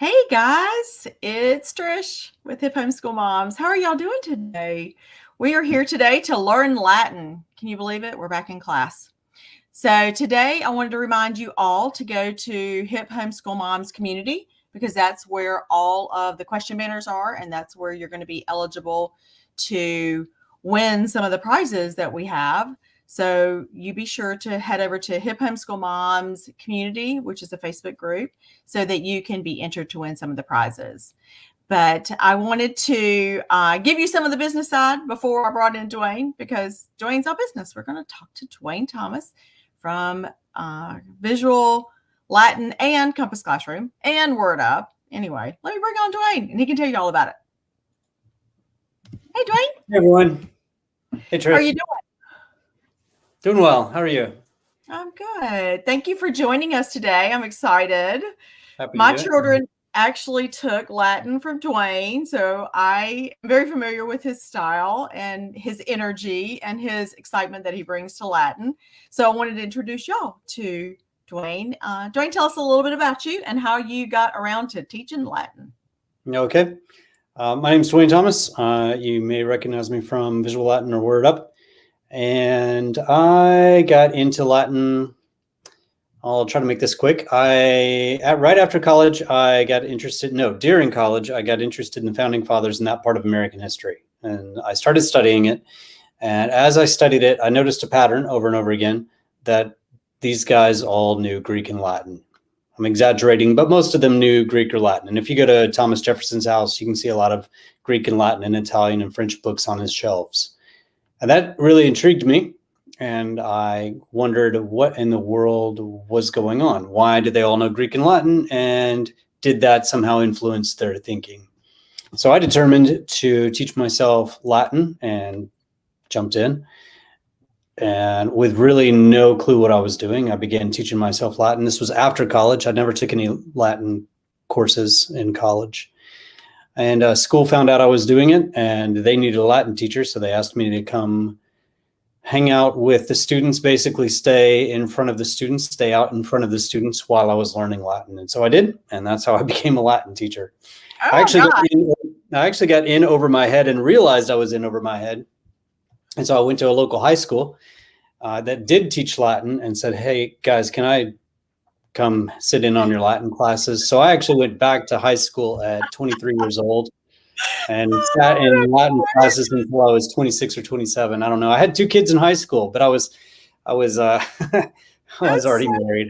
Hey guys, it's Trish with Hip Homeschool Moms. How are y'all doing today? We are here today to learn Latin. Can you believe it? We're back in class. So today I wanted to remind you all to go to Hip Homeschool Moms Community because that's where all of the question banners are, and that's where you're going to be eligible to win some of the prizes that we have. So you be sure to head over to Hip Homeschool Moms Community, which is a Facebook group, so that you can be entered to win some of the prizes. But I wanted to give you some of the business side before I brought in Dwane, because Dwane's our business. We're going to talk to Dwane Thomas from Visual, Latin, and Compass Classroom, and Word Up. Anyway, let me bring on Dwane, and he can tell you all about it. Hey, Dwane. Hey, everyone. Hey, Trish. How are you doing? Doing well. How are you? I'm good. Thank you for joining us today. I'm excited. Happy My to do it. children actually took Latin from Dwane, so I am very familiar with his style and his energy and his excitement that he brings to Latin. So I wanted to introduce y'all to Dwane. Dwane, tell us a little bit about you and how you got around to teaching Latin. Okay. My name is Dwane Thomas. You may recognize me from Visual Latin or Word Up. And I got into Latin. I'll try to make this quick. Right after college, during college, I got interested in the founding fathers and that part of American history. And I started studying it. And as I studied it, I noticed a pattern over and over again that these guys all knew Greek and Latin. I'm exaggerating, but most of them knew Greek or Latin. And if you go to Thomas Jefferson's house, you can see a lot of Greek and Latin and Italian and French books on his shelves. And that really intrigued me. And I wondered what in the world was going on. Why did they all know Greek and Latin? And did that somehow influence their thinking? So I determined to teach myself Latin and jumped in. And with really no clue what I was doing, I began teaching myself Latin. This was after college. I never took any Latin courses in college. And school found out I was doing it, and they needed a Latin teacher. So they asked me to come hang out with the students, basically stay out in front of the students while I was learning Latin. And so I did, and that's how I became a Latin teacher. I actually got in over my head and realized I was in over my head. And so I went to a local high school that did teach Latin and said, hey, guys, can I come sit in on your Latin classes? So I actually went back to high school at 23 years old and sat in Latin classes until I was 26 or 27. I don't know. I had 2 kids in high school, but I was already married.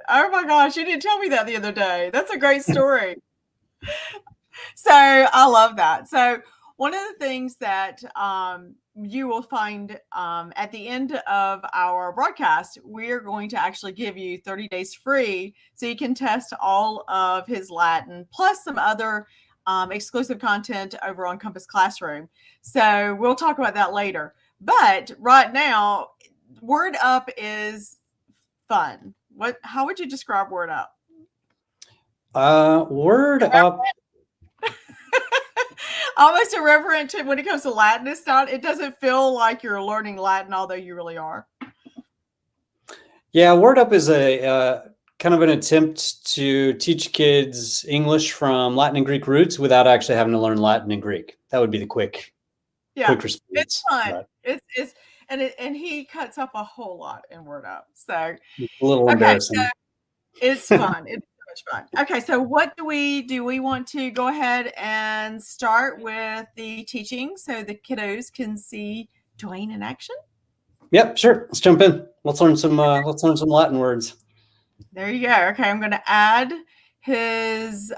Oh my gosh, you didn't tell me that the other day. That's a great story. So I love that. So one of the things that you will find at the end of our broadcast, we're going to actually give you 30 days free so you can test all of his Latin plus some other exclusive content over on Compass Classroom. So we'll talk about that later. But right now, Word Up is fun. How would you describe Word Up? Word Up. Almost irreverent when it comes to Latin. It doesn't feel like you're learning Latin, although you really are. Yeah, Word Up is a kind of an attempt to teach kids English from Latin and Greek roots without actually having to learn Latin and Greek. That would be the quick response. It's fun. And he cuts up a whole lot in Word Up. So it's a little embarrassing. So it's fun. It's so much fun. Okay, so what do we want to go ahead and start with the teaching so the kiddos can see Dwane in action? Yep, sure. Let's jump in. Let's learn some Latin words. There you go. Okay, I'm going to add his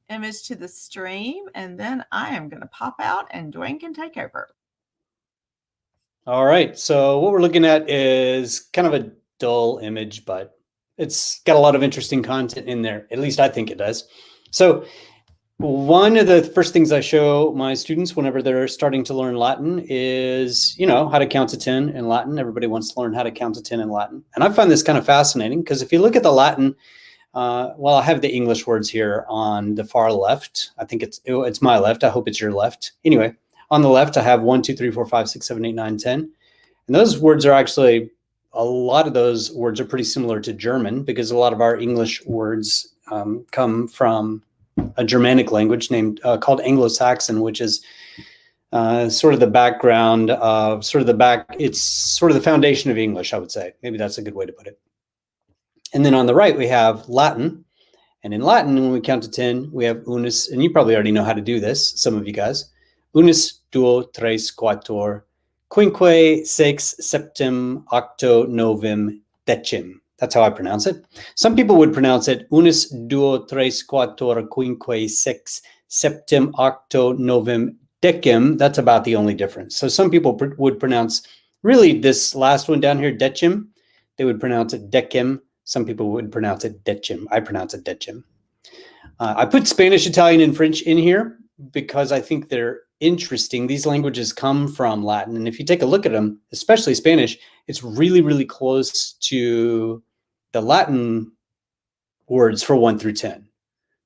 image to the stream, and then I am going to pop out, and Dwane can take over. All right. So what we're looking at is kind of a dull image, but it's got a lot of interesting content in there. At least I think it does. So one of the first things I show my students whenever they're starting to learn Latin is, how to count to 10 in Latin. Everybody wants to learn how to count to 10 in Latin. And I find this kind of fascinating because if you look at the Latin, I have the English words here on the far left. I think it's my left. I hope it's your left. Anyway, on the left, I have 1, 2, 3, 4, 5, 6, 7, 8, 9, 10. And those words are actually, a lot of those words are pretty similar to German because a lot of our English words come from a Germanic language named called Anglo-Saxon, which is sort of the background of it's sort of the foundation of English, I would say. Maybe that's a good way to put it. And then on the right, we have Latin. And in Latin, when we count to 10, we have unus, and you probably already know how to do this, some of you guys. Unus, duo, tres, quator, quinque, sex, septem, octo, novem, decim. That's how I pronounce it. Some people would pronounce it unus, duo, tres, quator, quinque, sex, septem, octo, novem, decim. That's about the only difference. So some people would pronounce, really this last one down here, decim, they would pronounce it decim. Some people would pronounce it decim. I pronounce it decim. I put Spanish, Italian, and French in here because I think they're interesting. These languages come from Latin. And if you take a look at them, especially Spanish, it's really, really close to the Latin words for 1 through 10.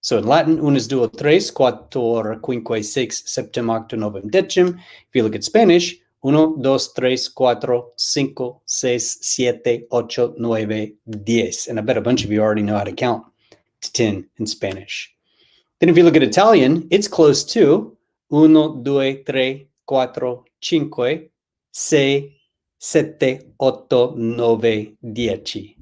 So in Latin, unus, duo, tres, quator, quinque, sex, septem, octo, novem, decim. If you look at Spanish, uno, dos, tres, cuatro, cinco, seis, siete, ocho, nueve, diez. And I bet a bunch of you already know how to count to 10 in Spanish. Then if you look at Italian, it's close to uno, due, tre, cuatro, cinque, sei, sette, otto, nove, dieci.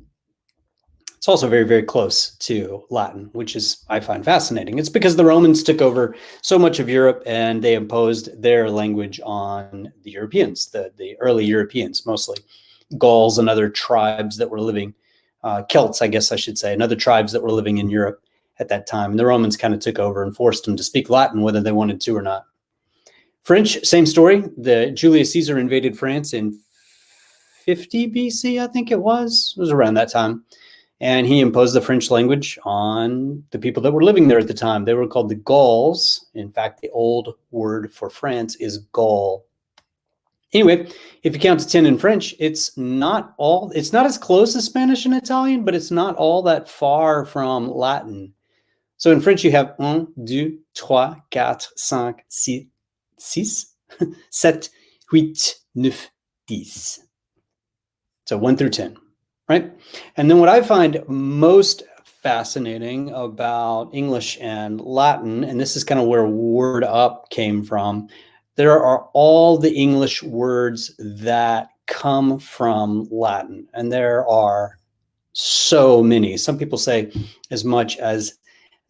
It's also very, very close to Latin, which is, I find fascinating. It's because the Romans took over so much of Europe and they imposed their language on the Europeans, the early Europeans, mostly Gauls and other tribes that were living, Celts, I guess I should say, and other tribes that were living in Europe at that time. And the Romans kind of took over and forced them to speak Latin, whether they wanted to or not. French, same story. Julius Caesar invaded France in 50 BC, I think it was. It was around that time. And he imposed the French language on the people that were living there at the time. They were called the Gauls. In fact, the old word for France is Gaul. Anyway, if you count to 10 in French, it's not as close as Spanish and Italian, but it's not all that far from Latin. So in French, you have un, deux, trois, quatre, cinq, six, sept, huit, neuf, dix. So 1 through 10. Right? And then what I find most fascinating about English and Latin, and this is kind of where Word Up came from, there are all the English words that come from Latin. And there are so many. Some people say as much as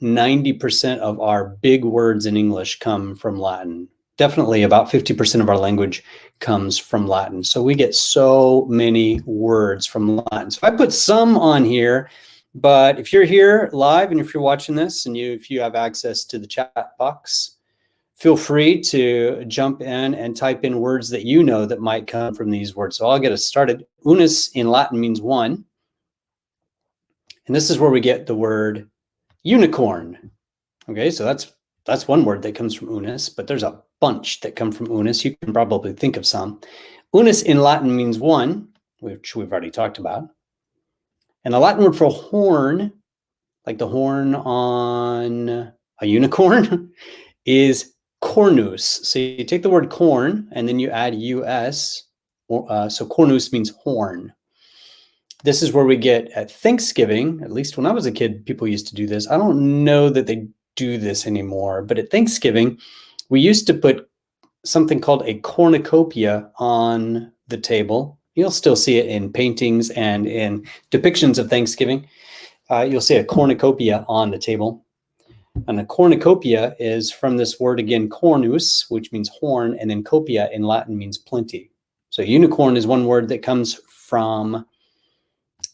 90% of our big words in English come from Latin. Definitely about 50% of our language comes from Latin. So we get so many words from Latin. So I put some on here, but if you're here live and if you're watching this and if you have access to the chat box, feel free to jump in and type in words that you know that might come from these words. So I'll get us started. Unus in Latin means one. And this is where we get the word unicorn. Okay, so that's one word that comes from unus, but there's a bunch that come from unus. You can probably think of some. Unus in Latin means one, which we've already talked about. And the Latin word for horn, like the horn on a unicorn, is cornus. So you take the word corn and then you add us. So cornus means horn. This is where we get at Thanksgiving, at least when I was a kid, people used to do this. I don't know that they do this anymore, but at Thanksgiving, we used to put something called a cornucopia on the table. You'll still see it in paintings and in depictions of Thanksgiving. You'll see a cornucopia on the table. And a cornucopia is from this word again, cornus, which means horn, and then copia in Latin means plenty. So unicorn is one word that comes from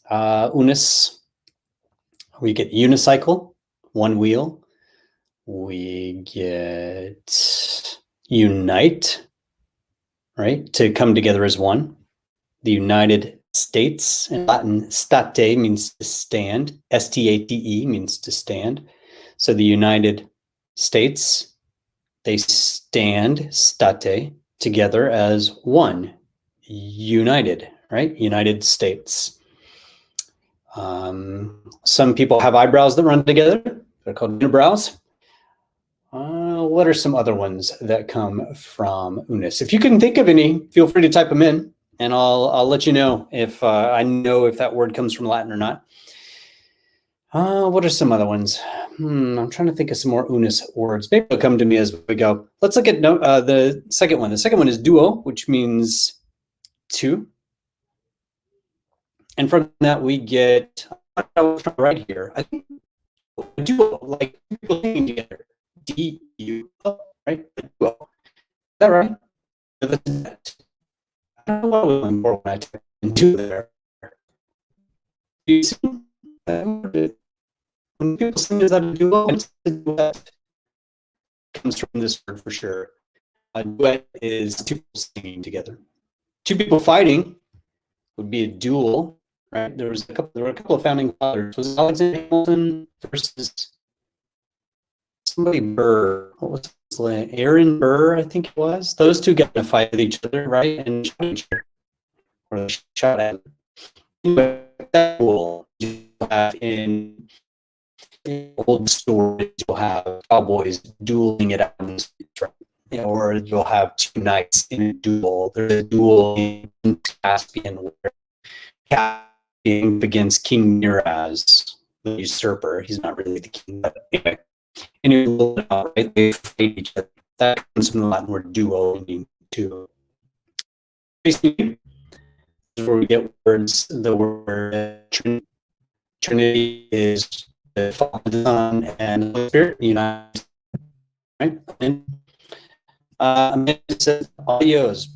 unus. We get unicycle, one wheel. We get unite, right? To come together as one. The United States, in Latin, state means to stand. S-T-A-T-E means to stand. So the United States, they stand, state, together as one. United, right? United States. Some people have eyebrows that run together. They're called unibrows. What are some other ones that come from unus? If you can think of any, feel free to type them in, and I'll let you know if I know if that word comes from Latin or not. What are some other ones? I'm trying to think of some more unus words. Maybe they'll come to me as we go. Let's look at the second one. The second one is duo, which means two. And from that, we get right here. I think duo, like people singing together. D-U-O, right? Duo. Is that right? I don't know what was more when I type in duo there. Do you see that? When people sing, is that a duo? It's a duet. Comes from this word for sure. A duet is two people singing together. Two people fighting would be a duel, right? There were a couple of founding fathers. Was it Alexander Hamilton versus somebody Burr? What was his name? Aaron Burr, I think it was. Those two got in a fight with each other, right? And shot each other, or they shot at them. But that duel you have in old stories, you'll have cowboys dueling it out in the streets, right? Or you'll have two knights in a duel. There's a duel in Caspian where Caspian against King Miraz, the usurper. He's not really the king, but anyway. Anyway, right? They fight each other. That comes from the Latin word duo, meaning two. Basically, where we get words. The word Trinity is the Father, the Son, and the Holy Spirit united, right? And it says audio is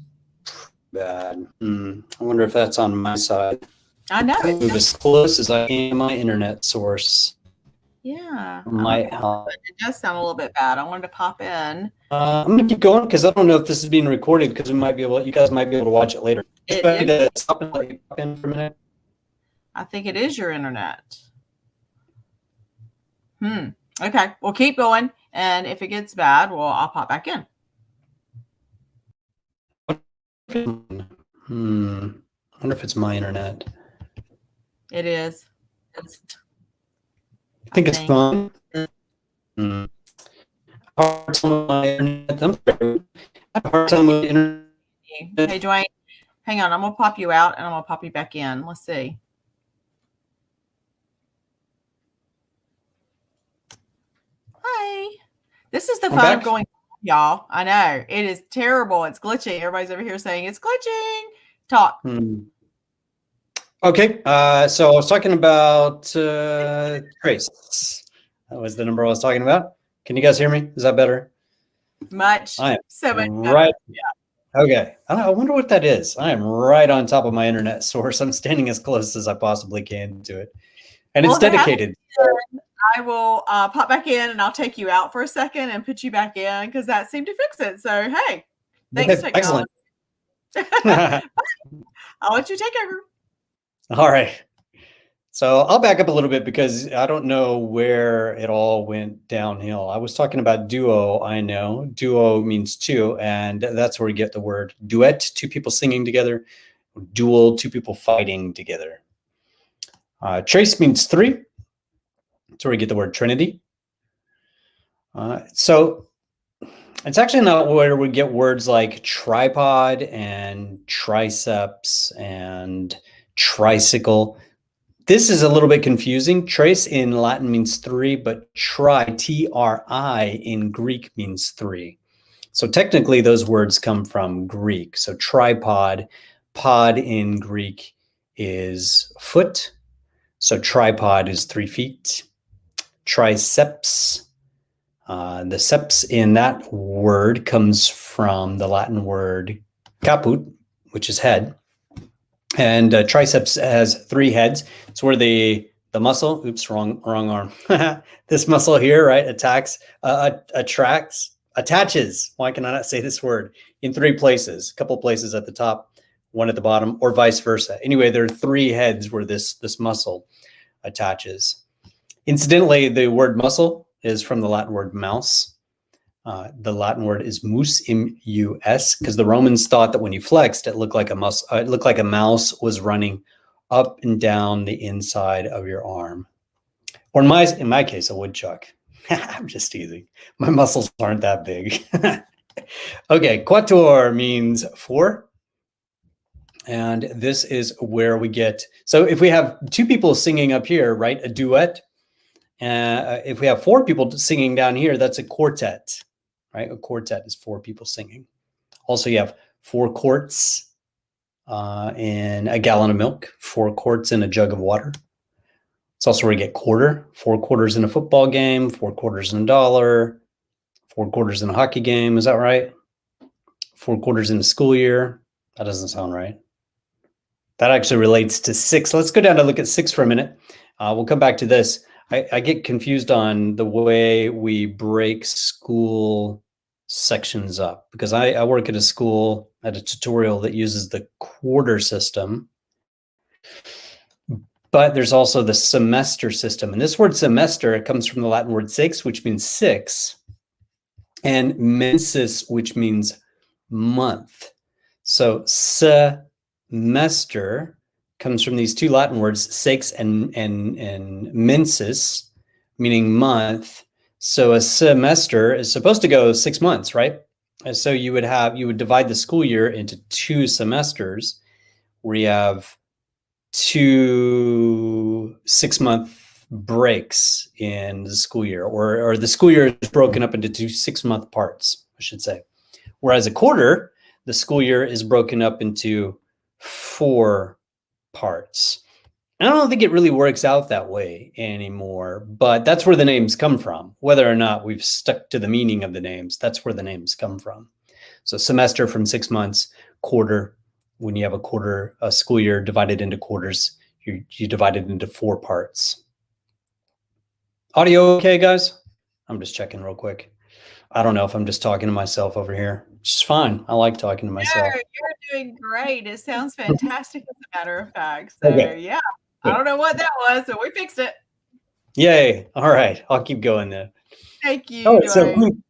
bad. I wonder if that's on my side. I know. I move as close as I am my internet source. Yeah. Might help. It does sound a little bit bad. I wanted to pop in. I'm gonna keep going because I don't know if this is being recorded because you guys might be able to watch it later. Stop and let you pop in for a minute. I think it is your internet. Okay, we'll keep going, and if it gets bad, I'll pop back in. I wonder if it's my internet. It is. I think it's fine. Hard time with my internet. I have a hard time with the internet. Hey, Dwane, hang on. I'm going to pop you out, and I'm going to pop you back in. Let's see. Hi. This is the fun of going, y'all. I know. It is terrible. It's glitching. Everybody's over here saying it's glitching. Talk. Okay. So I was talking about Trace. That was the number I was talking about. Can you guys hear me? Is that better? Much. So much better. Right. Yeah. Okay. I wonder what that is. I am right on top of my internet source. I'm standing as close as I possibly can to it. And it's dedicated. I will pop back in and I'll take you out for a second and put you back in because that seemed to fix it. So, hey, thanks, technology. Excellent. I'll let you take over. All right. So I'll back up a little bit because I don't know where it all went downhill. I was talking about duo. I know duo means two, and that's where we get the word duet, two people singing together, duel, two people fighting together. Trace means three. That's where we get the word Trinity. So it's actually not where we get words like tripod and triceps and tricycle. This is a little bit confusing. Trace in Latin means three, but T-R-I in Greek means three. So technically those words come from Greek. So tripod, pod in Greek is foot. So tripod is 3 feet. Triceps, the seps in that word comes from the Latin word caput, which is head. And triceps has 3 heads. It's where the muscle, oops, wrong arm. This muscle here, right, attaches, why can I not say this word, in 3 places, a couple places at the top, 1 at the bottom, or vice versa. Anyway, there are 3 heads where this muscle attaches. Incidentally, the word muscle is from the Latin word mouse. The Latin word is mus, M-U-S, because the Romans thought that when you flexed, it looked like a mouse was running up and down the inside of your arm. Or in my case, a woodchuck. I'm just teasing. My muscles aren't that big. Okay, quattuor means 4. And this is where we get, so if we have 2 people singing up here, right, a duet, If we have 4 people singing down here, that's a quartet, right? A quartet is 4 people singing. Also, you have 4 quarts in a gallon of milk, 4 quarts in a jug of water. It's also where you get quarter, 4 quarters in a football game, 4 quarters in a dollar, 4 quarters in a hockey game. Is that right? 4 quarters in a school year. That doesn't sound right. That actually relates to 6. Let's go down and look at 6 for a minute. We'll come back to this. I get confused on the way we break school sections up because I work at a school at a tutorial that uses the quarter system. But there's also the semester system. And this word semester, it comes from the Latin word sex, which means 6, and mensis, which means month. So semester comes from these 2 Latin words, sex and mensis, meaning month. So a semester is supposed to go 6 months, right? And so you would divide the school year into 2 semesters where you have 2 6-month breaks in the school year, or the school year is broken up into 2 6-month parts, I should say. Whereas a quarter, the school year is broken up into 4 parts. And I don't think it really works out that way anymore, but that's where the names come from. Whether or not we've stuck to the meaning of the names, that's where the names come from. So semester from 6 months, quarter, when you have a school year divided into quarters, you divide it into 4 parts. Audio okay, guys? I'm just checking real quick. I don't know if I'm just talking to myself over here. It's fine. I like talking to myself. No, you're doing great. It sounds fantastic, as a matter of fact. So, Okay. yeah, I don't know what that was, but we fixed it. Yay. All right. I'll keep going then. Thank you, Oh, Dwane.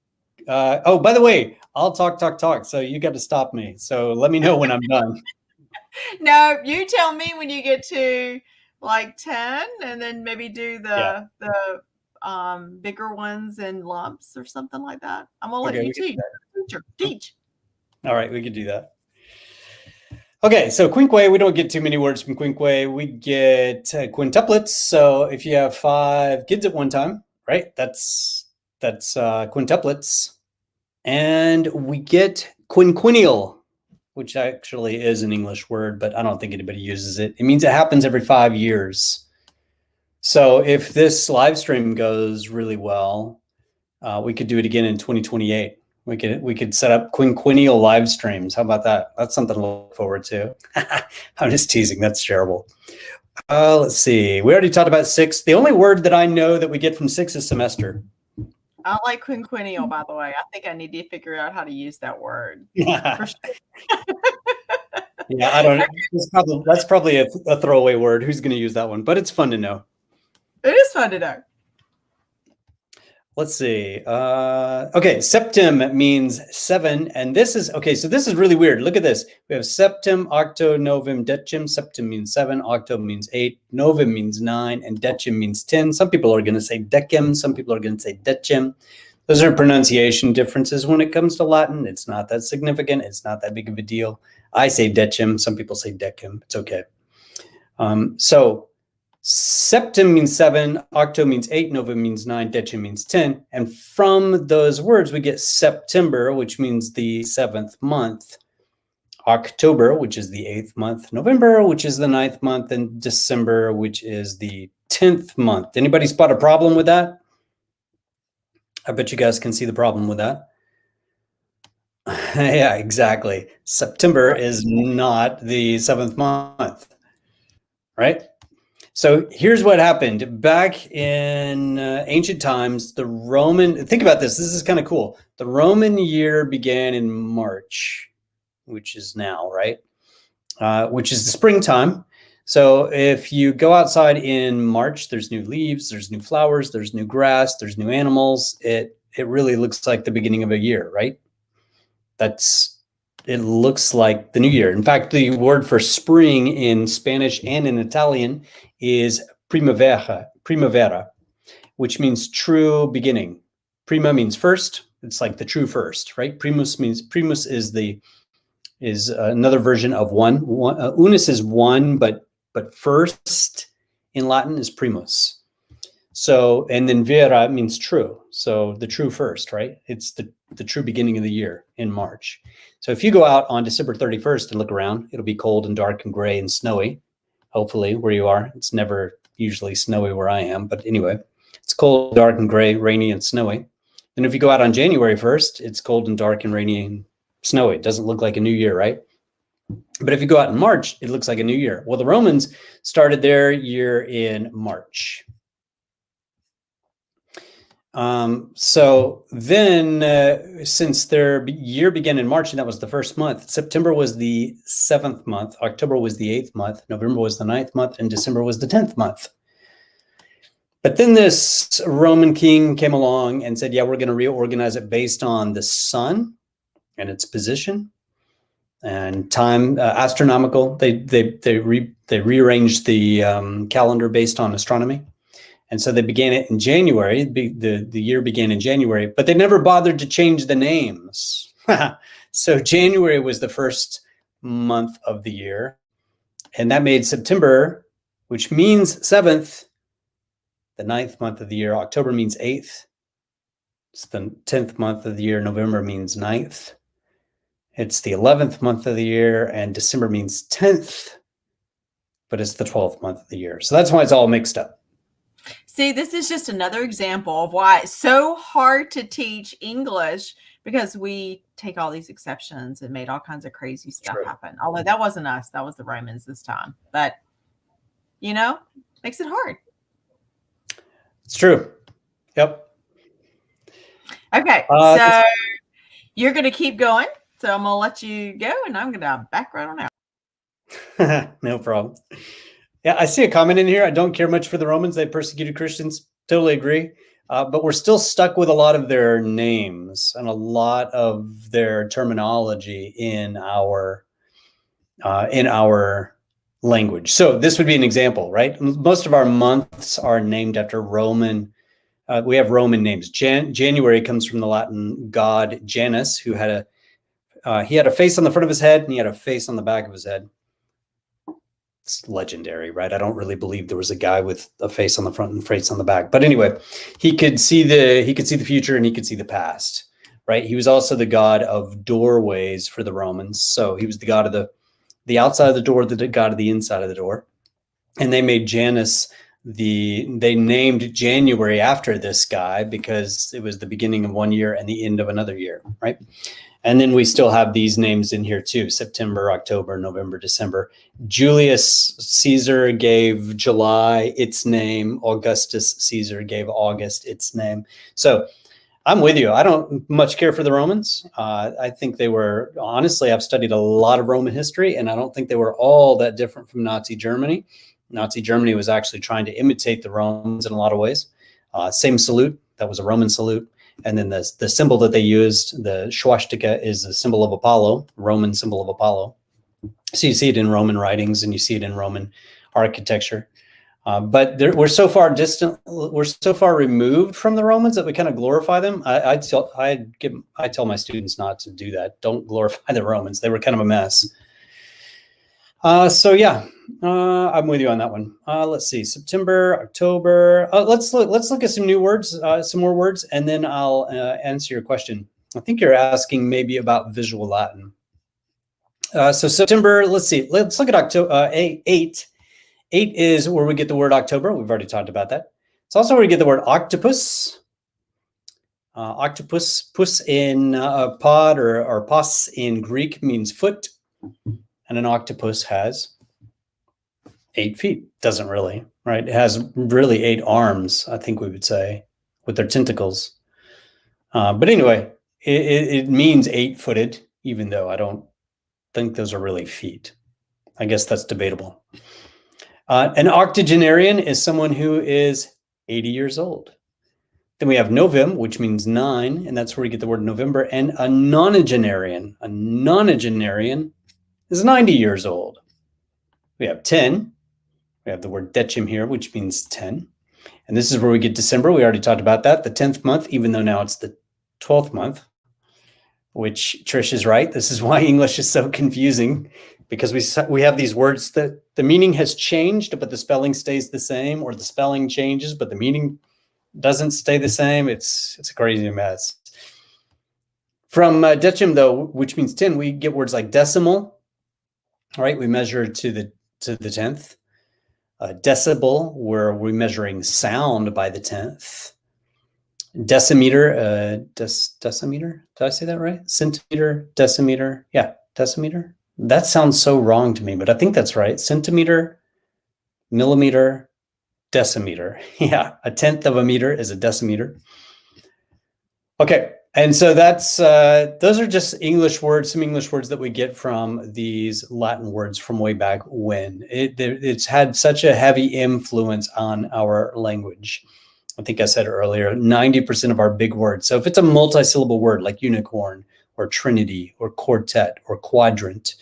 oh, by the way, I'll talk. So you got to stop me. So let me know when I'm done. No, you tell me when you get to like 10, and then maybe do the bigger ones in lumps or something like that. I'm gonna let you teach. All right, we could do that. Okay, so quinque, we don't get too many words from quinque. We get quintuplets. So if you have 5 kids at one time, right? That's quintuplets. And we get quinquennial, which actually is an English word, but I don't think anybody uses it. It means it happens every 5 years. So if this live stream goes really well, we could do it again in 2028. We could set up quinquennial live streams. How about that? That's something to look forward to. I'm just teasing. That's terrible. Let's see. We already talked about 6. The only word that I know that we get from 6 is semester. I like quinquennial, by the way. I think I need to figure out how to use that word. Yeah. Yeah, I don't know. That's probably a throwaway word. Who's going to use that one? But it's fun to know. It is fun to know. Let's see. Okay, septem means 7, and this is okay. So this is really weird. Look at this. We have septem, octo, novem, decem. Septem means 7, octo means 8, novem means 9, and decem means 10. Some people are going to say decem. Some people are going to say decem. Those are pronunciation differences when it comes to Latin. It's not that significant. It's not that big of a deal. I say decem. Some people say decem. It's okay. So septem means 7, octo means 8, novem means 9, decem means 10. And from those words, we get September, which means the 7th month, October, which is the 8th month, November, which is the 9th month, and December, which is the 10th month. Anybody spot a problem with that? I bet you guys can see the problem with that. Yeah, exactly. September is not the 7th month, right? So here's what happened. Back in ancient times, think about this. This is kind of cool. The Roman year began in March, which is now, right? Which is the springtime. So if you go outside in March, there's new leaves, there's new flowers, there's new grass, there's new animals. It really looks like the beginning of a year, right? It looks like the new year. In fact, the word for spring in Spanish and in Italian is primavera, which means true beginning. Prima means first. It's like the true first, right? Primus is another version of one. Unus is one, but first in Latin is primus. So, and then vera means true. So the true first, right? It's the true beginning of the year in March. So if you go out on December 31st and look around, it'll be cold and dark and gray and snowy. Hopefully where you are. It's never usually snowy where I am. But anyway, it's cold, dark and gray, rainy and snowy. And if you go out on January 1st, it's cold and dark and rainy and snowy. It doesn't look like a new year, right? But if you go out in March, it looks like a new year. Well, the Romans started their year in March. So then since their year began in March, and that was the first month, September was the 7th month, October was the 8th month, November was the 9th month, and December was the 10th month. But then this Roman king came along and said, yeah, we're going to reorganize it based on the sun and its position and time, astronomical. They rearranged the calendar based on astronomy. And so they began it in January. The year began in January, but they never bothered to change the names. So January was the first month of the year. And that made September, which means 7th, the 9th month of the year. October means 8th. It's the 10th month of the year. November means 9th. It's the 11th month of the year, and December means 10th, but it's the 12th month of the year. So that's why it's all mixed up. See, this is just another example of why it's so hard to teach English, because we take all these exceptions and made all kinds of crazy stuff happen. Although that wasn't us, that was the Romans this time. But, makes it hard. It's true. Yep. Okay, so you're going to keep going. So I'm going to let you go, and I'm going to back right on out. No problem. Yeah, I see a comment in here. I don't care much for the Romans. They persecuted Christians. Totally agree. But we're still stuck with a lot of their names and a lot of their terminology in our language. So this would be an example, right? Most of our months are named after Roman. We have Roman names. January comes from the Latin god Janus, who had he had a face on the front of his head and he had a face on the back of his head. It's legendary, right? I don't really believe there was a guy with a face on the front and face on the back. But anyway, he could see the future and he could see the past, right? He was also the god of doorways for the Romans. So he was the god of the outside of the door, the god of the inside of the door. And they made Janus they named January after this guy because it was the beginning of one year and the end of another year, right? And then we still have these names in here too: September, October, November, December. Julius Caesar gave July its name. Augustus Caesar gave August its name. So I'm with you. I don't much care for the Romans. I think they were, honestly, I've studied a lot of Roman history, and I don't think they were all that different from Nazi Germany. Nazi Germany was actually trying to imitate the Romans in a lot of ways. Same salute. That was a Roman salute. And then the symbol that they used, the swastika, is the symbol of Apollo, Roman symbol of Apollo. So you see it in Roman writings and you see it in Roman architecture. But we're so far distant, we're so far removed from the Romans that we kind of glorify them. I tell my students not to do that. Don't glorify the Romans. They were kind of a mess. So yeah, I'm with you on that one. Let's see, September, October. Let's look at some new words, some more words, and then I'll answer your question. I think you're asking maybe about visual Latin. So September, let's see. Let's look at October. 8. 8 is where we get the word October. We've already talked about that. It's also where we get the word octopus. Octopus, pus in pod or pos in Greek means foot. And an octopus has 8 feet. Doesn't really, right? It has really 8 arms, I think we would say, with their tentacles. But anyway, it means 8-footed, even though I don't think those are really feet. I guess that's debatable. An octogenarian is someone who is 80 years old. Then we have novem, which means 9, and that's where we get the word November. And a nonagenarian. A nonagenarian is 90 years old. We have 10. We have the word decim here, which means 10. And this is where we get December. We already talked about that. The 10th month, even though now it's the 12th month, which Trish is right. This is why English is so confusing, because we have these words that the meaning has changed, but the spelling stays the same, or the spelling changes, but the meaning doesn't stay the same. It's a crazy mess. From decim, though, which means 10, we get words like decimal. All right, we measure to the 10th. Decibel, where we're measuring sound by the 10th. Decimeter, decimeter. Did I say that right? Centimeter, decimeter. Yeah, decimeter. That sounds so wrong to me, but I think that's right. Centimeter, millimeter, decimeter. Yeah, a tenth of a meter is a decimeter. Okay, and so that's those are just English words, some English words that we get from these Latin words from way back when. It's had such a heavy influence on our language. I think I said earlier, 90% of our big words. So if it's a multi-syllable word like unicorn or trinity or quartet or quadrant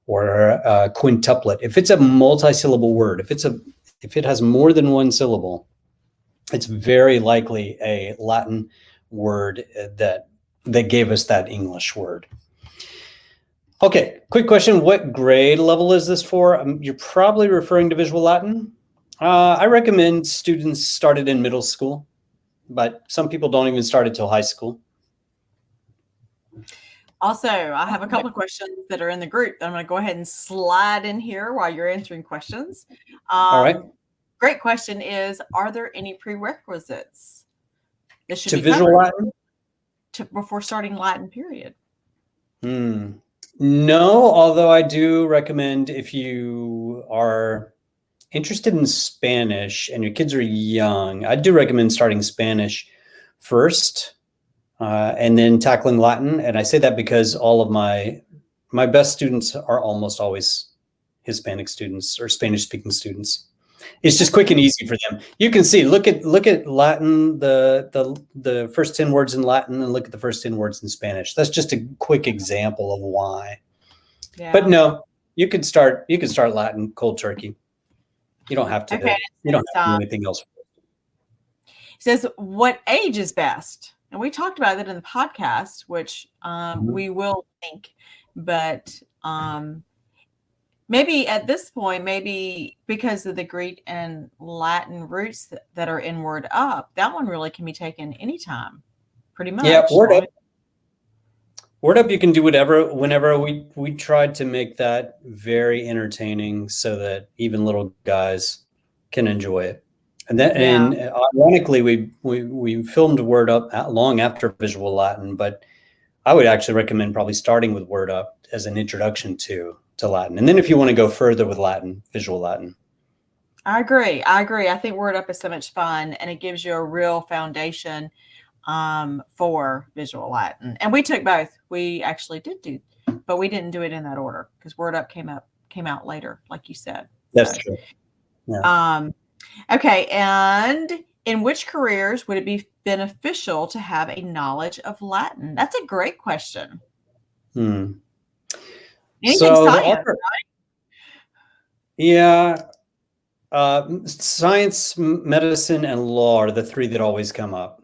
or quintuplet, if it's a multi-syllable word, if it has more than one syllable, it's very likely a Latin word that gave us that English word. Okay, quick question. What grade level is this for? You're probably referring to Visual Latin. I recommend students start it in middle school, but some people don't even start it till high school. Also, I have a couple of questions that are in the group that I'm going to go ahead and slide in here while you're answering questions. All right. Great question is, are there any prerequisites that should to be Visual Latin? Before starting Latin, period? No, although I do recommend if you are interested in Spanish and your kids are young, I do recommend starting Spanish first and then tackling Latin. And I say that because all of my best students are almost always Hispanic students or Spanish-speaking students. It's just quick and easy for them. You can see, look at Latin, the first 10 words in Latin, and look at the first 10 words in Spanish. That's just a quick example of why. Yeah. But no, you could start Latin cold turkey. You don't have to. Okay. You don't have to do anything else. It says, what age is best? And we talked about that in the podcast, which we will link, but maybe at this point, maybe because of the Greek and Latin roots that are in Word Up, that one really can be taken anytime, pretty much. Yeah, Word Up. Word Up, you can do whenever. We tried to make that very entertaining so that even little guys can enjoy it. And then, and ironically, we filmed Word Up long after Visual Latin, but I would actually recommend probably starting with Word Up as an introduction to Latin. And then if you want to go further with Latin, Visual Latin. I agree. I think Word Up is so much fun, and it gives you a real foundation for Visual Latin. And we took both. We actually did do, but we didn't do it in that order because Word Up came out later, like you said. That's true. Yeah. Okay. And in which careers would it be beneficial to have a knowledge of Latin? That's a great question. Anything science, right? Yeah. Science, medicine, and law are the three that always come up.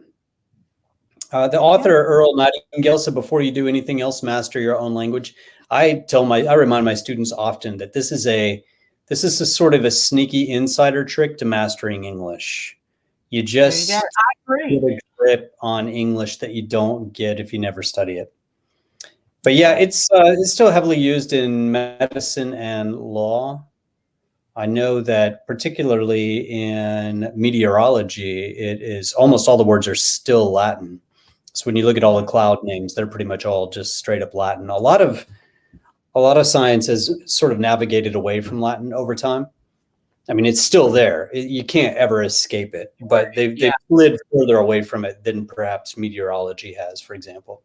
The author, Earl Nightingale, said before you do anything else, master your own language. I remind my students often that this is a sort of a sneaky insider trick to mastering English. You just get a grip on English that you don't get if you never study it. But yeah, it's still heavily used in medicine and law. I know that particularly in meteorology, it is almost all the words are still Latin. So when you look at all the cloud names, they're pretty much all just straight up Latin. A lot of science has sort of navigated away from Latin over time. I mean, it's still there. You can't ever escape it, but they've slid further away from it than perhaps meteorology has, for example.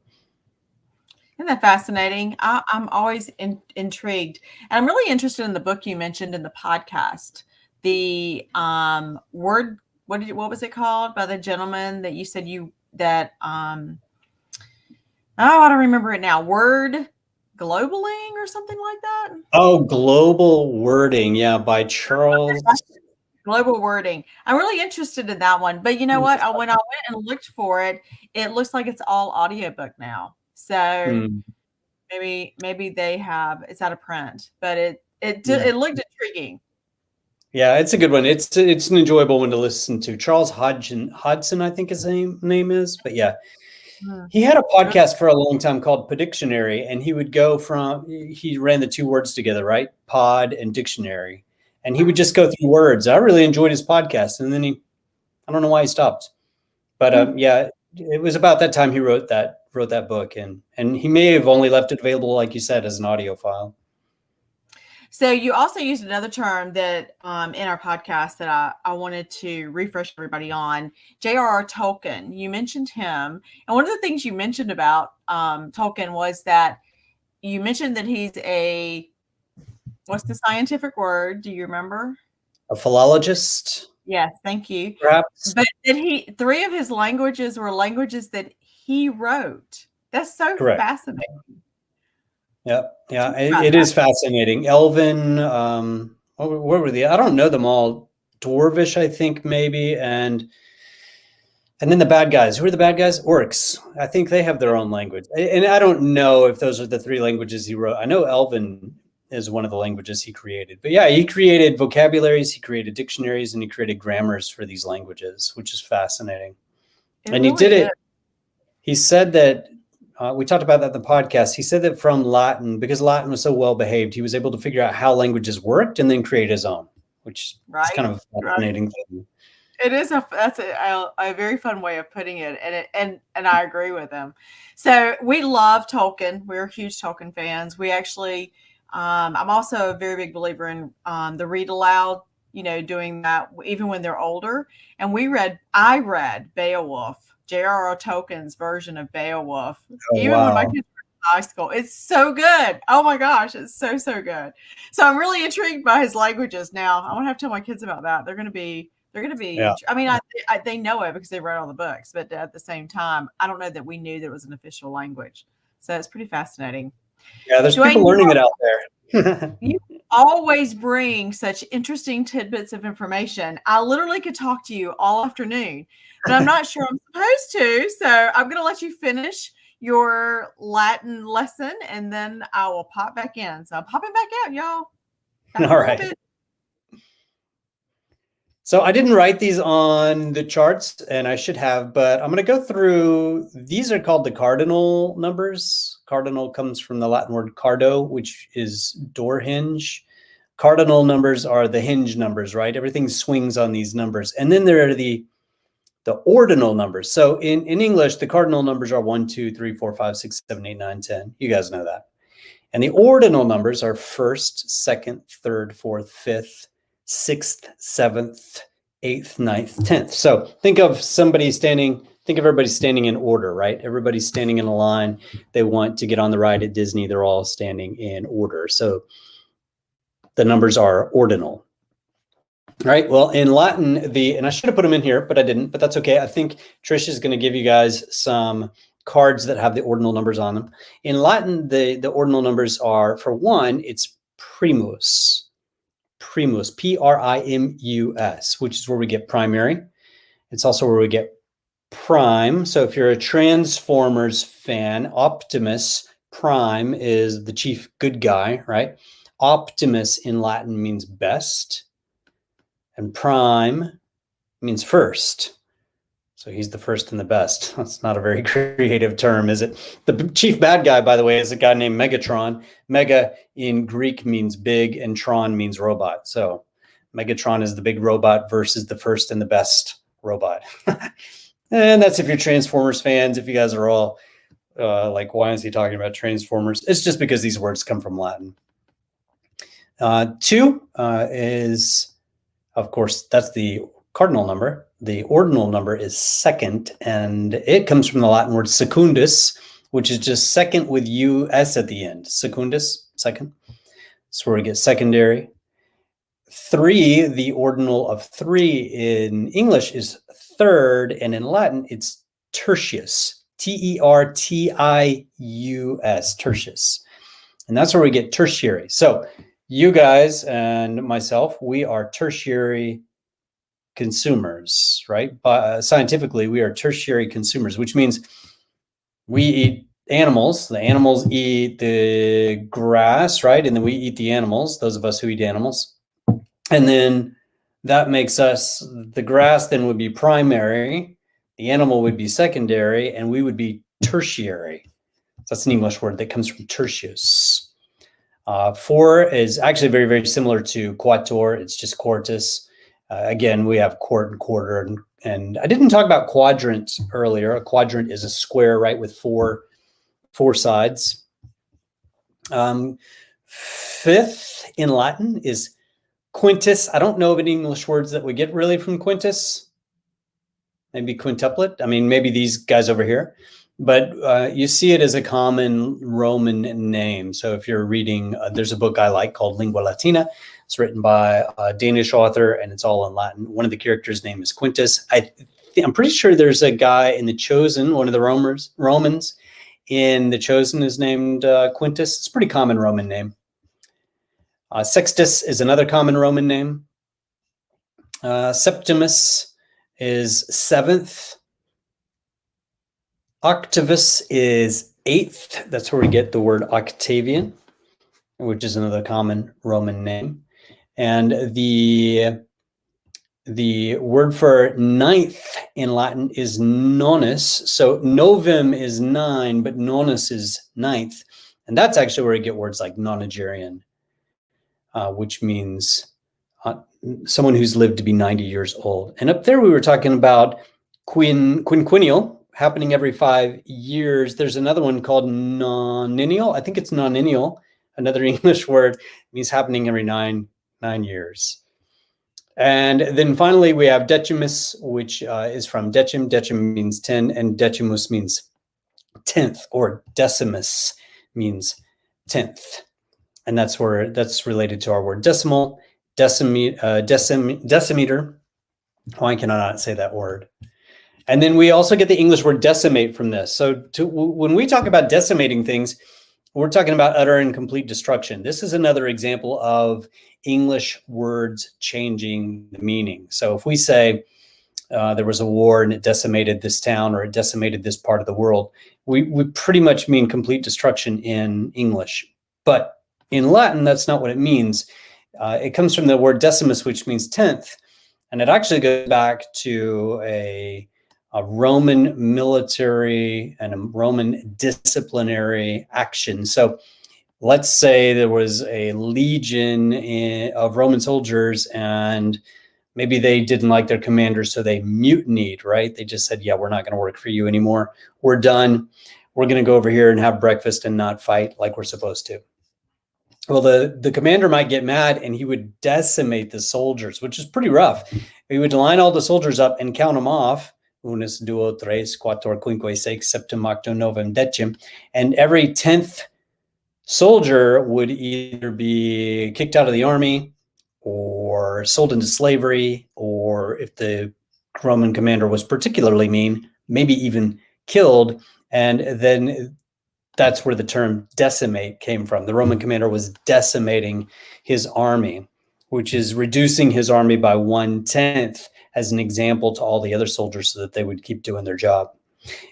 Isn't that fascinating? I'm always intrigued. And I'm really interested in the book you mentioned in the podcast. The word, what was it called by the gentleman that you said I don't remember it now. Word globaling or something like that. Oh, Global Wording. Yeah, by Charles. Global Wording. I'm really interested in that one. But you know what? When I went and looked for it, it looks like it's all audiobook now. So maybe they have, it's out of print, but it looked intriguing. Yeah, it's a good one. It's an enjoyable one to listen to. Charles Hodgson, I think his name is. But yeah, Mm. he had a podcast for a long time called Podictionary, and he would go he ran the two words together, right? Pod and dictionary. And he would just go through words. I really enjoyed his podcast. And then I don't know why he stopped. But yeah, it was about that time he wrote that book. And he may have only left it available, like you said, as an audio file. So you also used another term that in our podcast that I wanted to refresh everybody on, J.R.R. Tolkien. You mentioned him. And one of the things you mentioned about Tolkien was that you mentioned that he's what's the scientific word? Do you remember? A philologist? Yes, thank you. Perhaps. But that 3 of his languages were languages that he wrote. That's so Correct. fascinating. Yeah, it is fascinating. Elven, what were the? I don't know them all. Dwarvish, I think maybe, and then the bad guys. Who are the bad guys? Orcs. I think they have their own language, and I don't know if those are the 3 languages he wrote. I know Elven is one of the languages he created, but yeah, he created vocabularies, he created dictionaries, and he created grammars for these languages, which is fascinating. And he did it. He said that. We talked about that in the podcast. He said that from Latin, because Latin was so well behaved, he was able to figure out how languages worked and then create his own, which is kind of a fascinating thing. It is that's a very fun way of putting it, and I agree with him. So we love Tolkien. We're huge Tolkien fans. We actually, I'm also a very big believer in the read aloud. Doing that even when they're older. And I read Beowulf. J.R.R. Tolkien's version of Beowulf, even when my kids were in high school. It's so good. Oh my gosh, it's so good. So I'm really intrigued by his languages now. I want to have to tell my kids about that. They're going to be. Yeah. I mean, they know it because they read all the books, but at the same time, I don't know that we knew that it was an official language. So it's pretty fascinating. Yeah, there's people learning it out there. You always bring such interesting tidbits of information. I literally could talk to you all afternoon, but I'm not sure I'm supposed to. So I'm going to let you finish your Latin lesson, and then I will pop back in. So I'm popping back out, y'all. All right. So I didn't write these on the charts, and I should have, but I'm going to go through. These are called the cardinal numbers. Cardinal comes from the Latin word cardo, which is door hinge. Cardinal numbers are the hinge numbers, right? Everything swings on these numbers. And then there are the ordinal numbers. So in English, the cardinal numbers are 1, 2, 3, 4, 5, 6, 7, 8, 9, 10. You guys know that. And the ordinal numbers are 1st, 2nd, 3rd, 4th, 5th, 6th, 7th, 8th, 9th, 10th. So think of everybody standing in order, right? Everybody's standing in a line. They want to get on the ride at Disney. They're all standing in order. So the numbers are ordinal. Right. Well, in Latin, and I should have put them in here, but I didn't, but that's okay. I think Trish is going to give you guys some cards that have the ordinal numbers on them. In Latin, the ordinal numbers are, for 1, it's primus, Primus, which is where we get primary. It's also where we get prime. So if you're a Transformers fan, Optimus Prime is the chief good guy, right? Optimus in Latin means best, and prime means first. So he's the first and the best. That's not a very creative term, is it? The chief bad guy, by the way, is a guy named Megatron. Mega in Greek means big, and Tron means robot. So Megatron is the big robot versus the first and the best robot. And that's if you're Transformers fans. If you guys are all like, why is he talking about Transformers? It's just because these words come from Latin. 2 is, of course, that's the cardinal number. The ordinal number is 2nd, and it comes from the Latin word secundus, which is just second with us at the end. Secundus, second. That's where we get secondary. 3, the ordinal of 3 in English is 3rd, and in Latin it's tertius, Tertius, tertius. And that's where we get tertiary. So you guys and myself, we are tertiary consumers, right? Scientifically, we are tertiary consumers, which means we eat animals. The animals eat the grass, right? And then we eat the animals, those of us who eat animals. And then that makes us, the grass then would be primary, the animal would be secondary, and we would be tertiary. That's an English word that comes from tertius. Four is actually very, very similar to quator. It's just quartus. Again, we have quart and quarter. And I didn't talk about quadrant earlier. A quadrant is a square, right, with four sides. Fifth in Latin is quintus. I don't know of any English words that we get really from quintus. Maybe quintuplet. I mean, maybe these guys over here. But you see it as a common Roman name. So if you're reading, there's a book I like called Lingua Latina. It's written by a Danish author, and it's all in Latin. One of the characters' name is Quintus. I'm pretty sure there's a guy in The Chosen, one of the Romans in The Chosen is named Quintus. It's a pretty common Roman name. Sextus is another common Roman name. Septimus is seventh. Octavus is eighth. That's where we get the word Octavian, which is another common Roman name. And the word for ninth in Latin is nonus. So novem is 9, but nonus is ninth. And that's actually where we get words like nonagerian, which means someone who's lived to be 90 years old. And up there we were talking about quinquennial, happening every 5 years. There's another one called nonennial. I think it's nonennial, another English word, means happening every nine years. And then finally we have decimus, which is from decim. Decim means 10, and decimus means 10th, or decimus means 10th. And that's related to our word decimal, decimeter. Oh, I cannot say that word. And then we also get the English word decimate from this. So when we talk about decimating things, we're talking about utter and complete destruction. This is another example of English words changing the meaning. So if we say there was a war and it decimated this town or it decimated this part of the world, we pretty much mean complete destruction in English. But in Latin, that's not what it means. It comes from the word decimus, which means 10th. And it actually goes back to a Roman military and a Roman disciplinary action. So let's say there was a legion of Roman soldiers and maybe they didn't like their commander, so they mutinied, right? They just said, yeah, we're not going to work for you anymore. We're done. We're going to go over here and have breakfast and not fight like we're supposed to. Well, the commander might get mad and he would decimate the soldiers, which is pretty rough. He would line all the soldiers up and count them off. Unus, duo, tres, quator, quinque, sex, septem, octo, novem, decim. And every 10th soldier would either be kicked out of the army or sold into slavery, or if the Roman commander was particularly mean, maybe even killed. And then that's where the term decimate came from. The Roman commander was decimating his army, which is reducing his army by 1/10 as an example to all the other soldiers so that they would keep doing their job.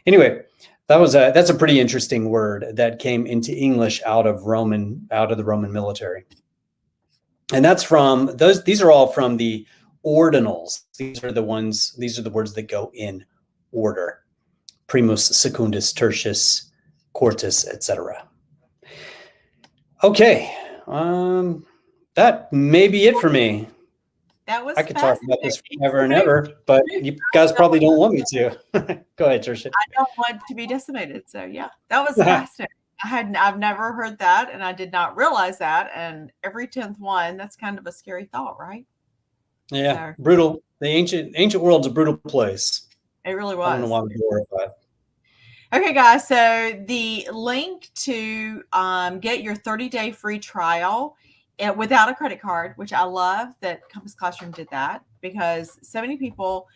Anyway, that's a pretty interesting word that came into English out of the Roman military. And that's from these are all from the ordinals. These are the words that go in order. Primus, secundus, tertius, quartus, etc. Okay, that may be it for me. That was I could talk about this fascinating. forever and ever, but you guys probably don't want me to. Go ahead, Tricia. I don't want to be decimated. So yeah, that was fascinating. I've never heard that, and I did not realize that. And every 10th one, that's kind of a scary thought, right? Yeah, so, brutal. The ancient world's a brutal place. It really was. I don't know why I'm horrified. Okay, guys. So the link to get your 30-day free trial without a credit card, which I love that Compass Classroom did that, because so many people,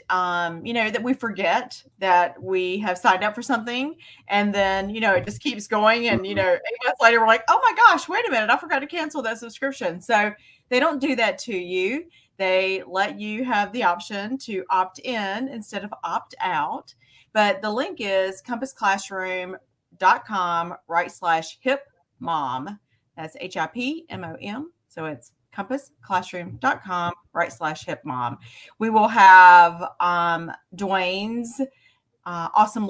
that we forget that we have signed up for something, and then, it just keeps going. And, 8 months later, we're like, oh my gosh, wait a minute, I forgot to cancel that subscription. So they don't do that to you. They let you have the option to opt in instead of opt out. But the link is compassclassroom.com/hipmom. That's HIPMOM. So it's compassclassroom.com/hipmom. We will have Dwane's awesome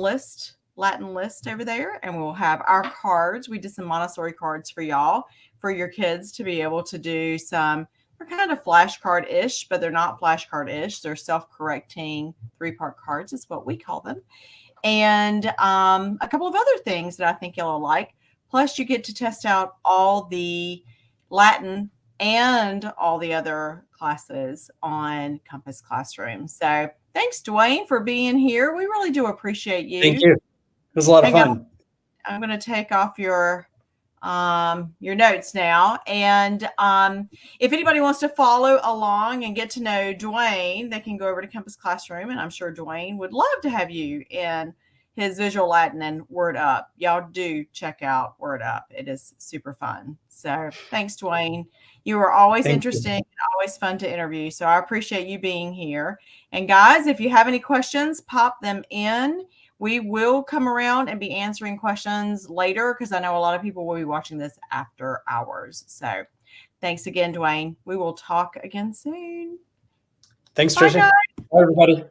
Latin list over there, and we'll have our cards. We did some Montessori cards for y'all, for your kids to be able to do some. They're kind of flashcard-ish, but they're not flashcard-ish. They're self-correcting 3-part cards is what we call them. And a couple of other things that I think y'all will like. Plus, you get to test out all the Latin and all the other classes on Compass Classroom. So thanks, Dwane, for being here. We really do appreciate you. Thank you. It was a lot of fun. I'm going to take off your notes now. And if anybody wants to follow along and get to know Dwane, they can go over to Compass Classroom. And I'm sure Dwane would love to have you in his Visual Latin and Word Up. Y'all do check out Word Up. It is super fun. So thanks, Dwane. You are always interesting and always fun to interview. So I appreciate you being here. And guys, if you have any questions, pop them in. We will come around and be answering questions later because I know a lot of people will be watching this after hours. So thanks again, Dwane. We will talk again soon. Thanks, Tricia. Bye, everybody.